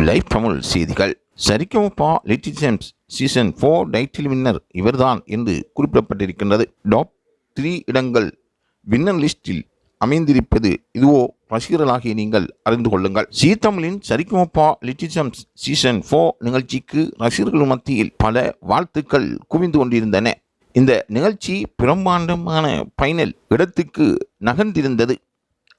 Live Tamil செய்திகள். Sarigamapa Little Champs season 4 title winner இவர்தான் என்று குறிப்பிடப்பட்டிருக்கின்றது. டாப் 3 இடங்கள் வின்னர் லிஸ்டில் அமைந்திருப்பது இதுவோ ரசிகர்களாகிய நீங்கள் அறிந்து கொள்ளுங்கள். ஜீ தமிழின் சரிகமபா லிட்டில் சாம்ஸ் சீசன் 4 நிகழ்ச்சிக்கு ரசிகர்கள் மத்தியில் பல வாழ்த்துக்கள் குவிந்து கொண்டிருந்தன. இந்த நிகழ்ச்சி பிரம்மாண்டமான ஃபைனல் இடத்துக்கு நகர்ந்திருந்தது.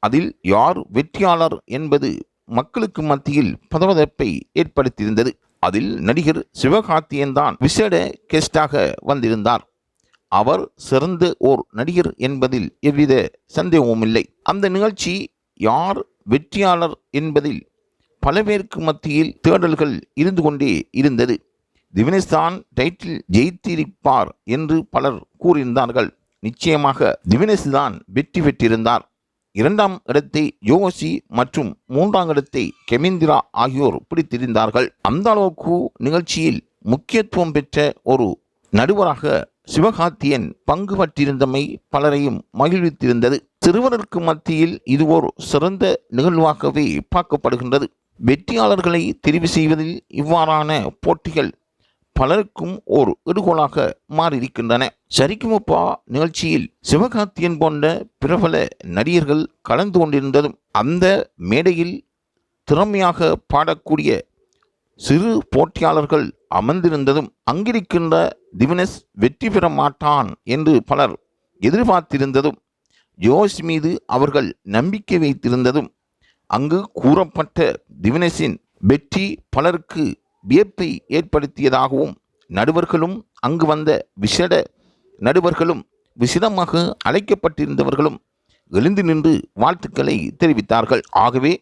அதில் யார் வெற்றியாளர் என்பது மக்களுக்கு மத்தியில் பதவதப்பை ஏற்படுத்தியிருந்தது. அதில் நடிகர் சிவகார்த்திகேயன் தான் விசேட கெஸ்டாக வந்திருந்தார். அவர் சிறந்த ஓர் நடிகர் என்பதில் எவ்வித சந்தேகமும் இல்லை. அந்த நிகழ்ச்சி யார் வெற்றியாளர் என்பதில் பல பேருக்கு மத்தியில் தேடல்கள் இருந்து கொண்டே இருந்தது. திவினேஷ் தான் டைட்டில் ஜெயித்திருப்பார் என்று பலர் கூறியிருந்தார்கள். நிச்சயமாக திவினேஷ் தான் வெற்றி பெற்றிருந்தார். 2ஆம் இடத்தை யோகசி மற்றும் 3ஆம் இடத்தை கெமிந்திரா ஆகியோர் பிடித்திருந்தார்கள். அந்த அளவுக்கு நிகழ்ச்சியில் முக்கியத்துவம் பெற்ற ஒரு நடுவராக சிவகார்த்திகேயன் பங்கு பற்றியிருந்தமை பலரையும் மகிழ்வித்திருந்தது. சிறுவருக்கு மத்தியில் இது ஒரு சிறந்த நிகழ்வாகவே பார்க்கப்படுகின்றது. வெற்றியாளர்களை தெரிவு செய்வதில் இவ்வாறான போட்டிகள் பலருக்கும் ஒரு எடுகோலாக மாறியிருக்கின்றன. சரிகமபா நிகழ்ச்சியில் சிவகார்த்திகேயன் போன்ற பிரபல நடிகர்கள் கலந்து கொண்டிருந்ததும், அந்த மேடையில் திறமையாக பாடக்கூடிய சிறு போட்டியாளர்கள் அமர்ந்திருந்ததும், அங்கிருக்கின்ற திவினேஷ் வெற்றி பெற மாட்டான் என்று பலர் எதிர்பார்த்திருந்ததும், ஜோஸ் மீது அவர்கள் நம்பிக்கை வைத்திருந்ததும், அங்கு கூறப்பட்ட திவினேஷின் வெற்றி பலருக்கு வியப்பை ஏற்படுத்தியதாகவும், நடுவர்களும் அங்கு வந்த விசேட நடுவர்களும் விசிடமாக அழைக்கப்பட்டிருந்தவர்களும் எழுந்து நின்று வாழ்த்துக்களை தெரிவித்தார்கள். ஆகவே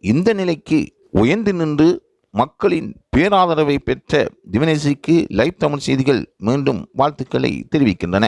இந்த நிலைக்கு உயர்ந்து நின்று மக்களின் பேராதரவை பெற்ற திவினேஷுக்கு லைவ் தமிழ் செய்திகள் மீண்டும் வாழ்த்துக்களை தெரிவிக்கின்றன.